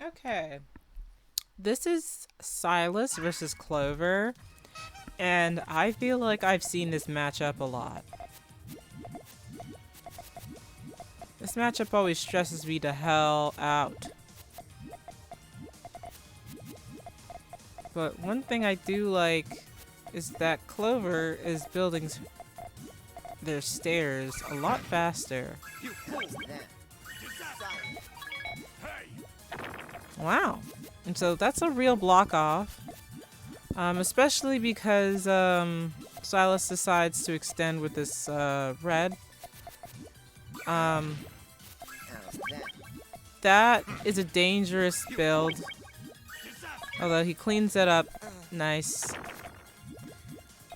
Okay. This is Silas versus Clover, and I feel like I've seen this matchup a lot. This matchup always stresses me the hell out. But one thing I do like is that Clover is building their stairs a lot faster. Wow. And so that's a real block off. Especially because Silas decides to extend with this red. That is a dangerous build. Although he cleans it up nice.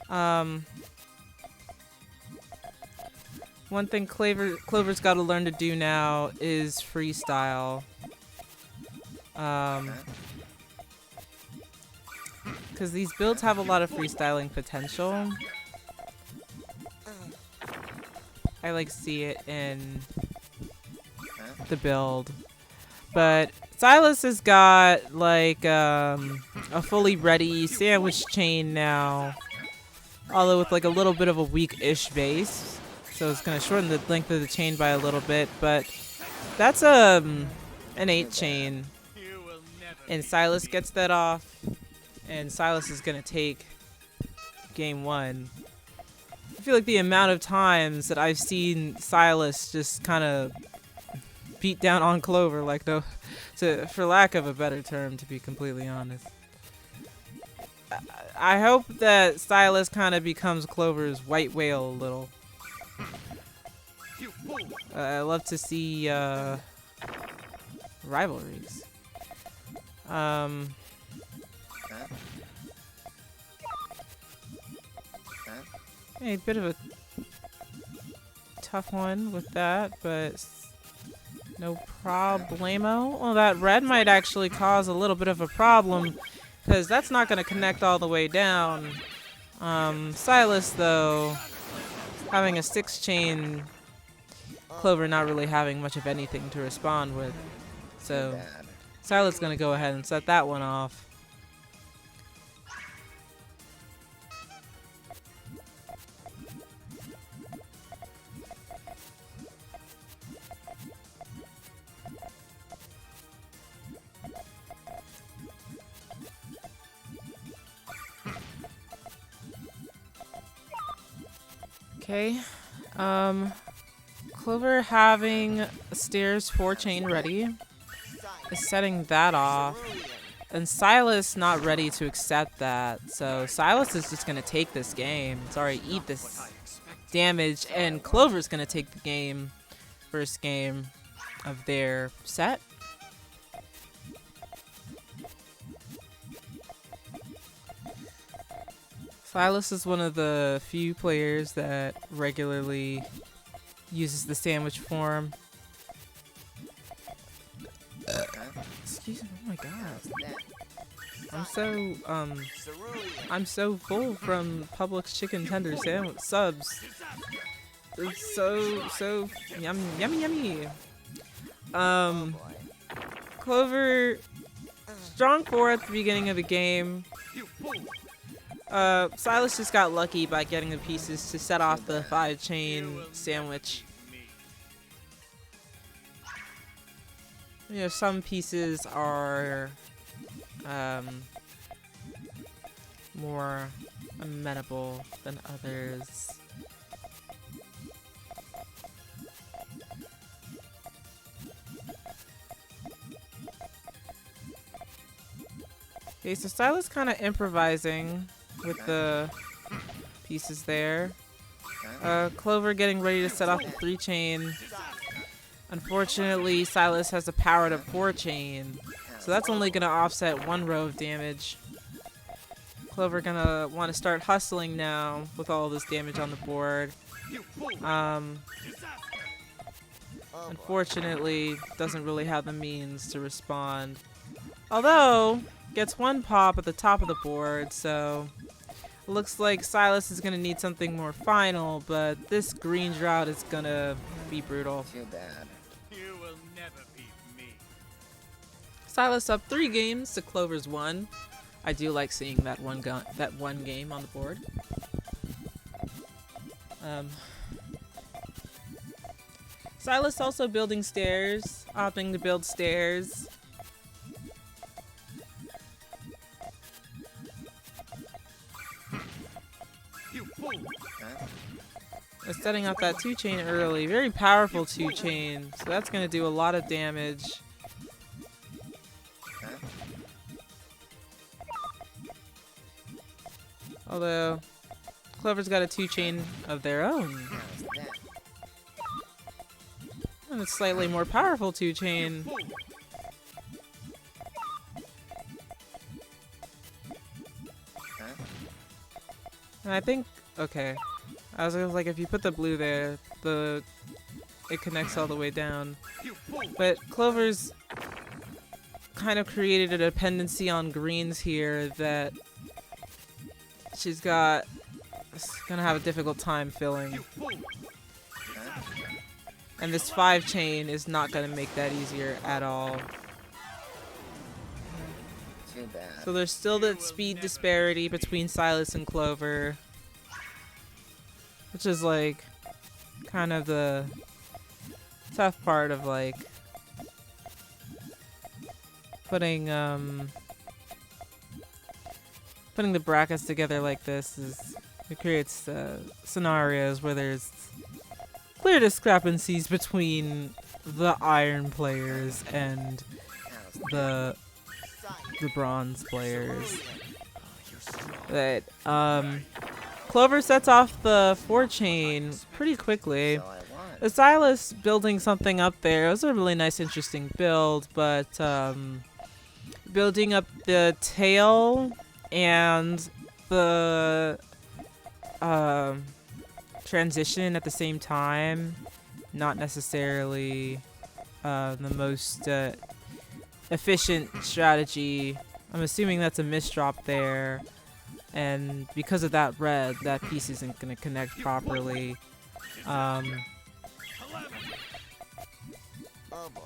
One thing Clover's got to learn to do now is freestyle. Because these builds have a lot of freestyling potential. I like see it in the build. But Silas has got like a fully ready sandwich chain now. Although with like a little bit of a weak-ish base. So it's going to shorten the length of the chain by a little bit. But that's an 8 chain. And Silas gets that off. And Silas is going to take game 1. I feel like the amount of times that I've seen Silas just kind of beat down on Clover, like for lack of a better term, to be completely honest. I hope that Silas kind of becomes Clover's white whale a little. I love to see rivalries. A bit of a tough one with that, but no problemo. Well, that red might actually cause a little bit of a problem, because that's not going to connect all the way down. Silas, though, having a 6 chain, Clover not really having much of anything to respond with. So Silas is going to go ahead and set that one off. Okay, Clover having stairs 4 chain ready is setting that off, and Silas not ready to accept that, so Silas is just gonna take this game. Sorry, eat this damage, and Clover's gonna take the game, first game of their set. Silas is one of the few players that regularly uses the sandwich form. Excuse me, oh my god. I'm so full from Publix chicken tender sandwich subs. It's so yummy. Clover, strong 4 at the beginning of the game. Silas just got lucky by getting the pieces to set off the 5 chain sandwich. You know, some pieces are more amenable than others. Okay, so Silas kind of improvising with the pieces there. Clover getting ready to set off the 3 chain. Unfortunately, Silas has a powered up 4 chain, so that's only gonna offset 1 row of damage. Clover gonna want to start hustling now with all this damage on the board. Unfortunately, doesn't really have the means to respond. Although, gets 1 pop at the top of the board, so looks like Silas is gonna need something more final, but this green drought is gonna be brutal. Too bad. Silas up 3 games to Clover's 1. I do like seeing that one game on the board. Silas also building stairs, opting to build stairs. Setting up that 2-chain early. Very powerful 2-chain. So that's going to do a lot of damage. Although, Clover's got a 2-chain of their own. And it's slightly more powerful 2-chain. And I think, okay. I was like, if you put the blue there, it connects all the way down. But Clover's kind of created a dependency on greens here that she's gonna have a difficult time filling. And this 5-chain is not gonna make that easier at all. Too bad. So there's still that speed disparity between Silas and Clover. Which is like kind of the tough part of like putting the brackets together like this. It creates scenarios where there's clear discrepancies between the iron players and the bronze players. But Clover sets off the 4-chain pretty quickly. The Silas building something up there. It was a really nice, interesting build, but building up the tail and the transition at the same time, not necessarily the most efficient strategy. I'm assuming that's a misdrop there. And because of that red, that piece isn't going to connect properly. Oh boy.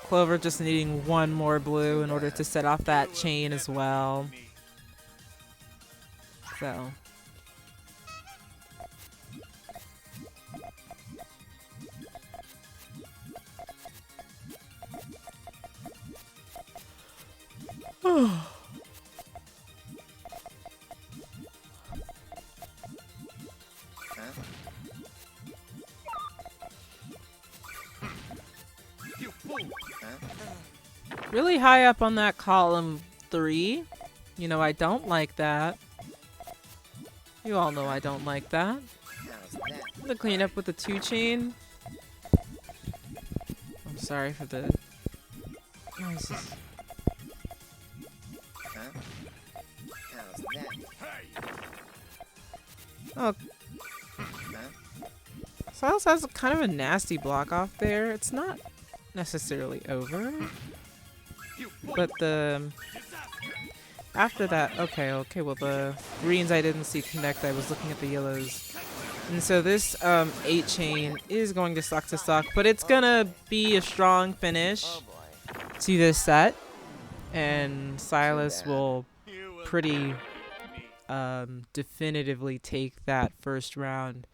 Clover just needing one more blue in order to set off that chain as well. So. Really high up on that column 3. You know, I don't like that. You all know I don't like that. The cleanup with the 2-chain. I'm sorry for the noises. Oh. Silas has kind of a nasty block off there. It's not necessarily over. But after that, okay, well the greens I didn't see connect, I was looking at the yellows. And so this 8-chain is going to suck, but it's gonna be a strong finish to this set. And Silas will pretty definitively take that first round.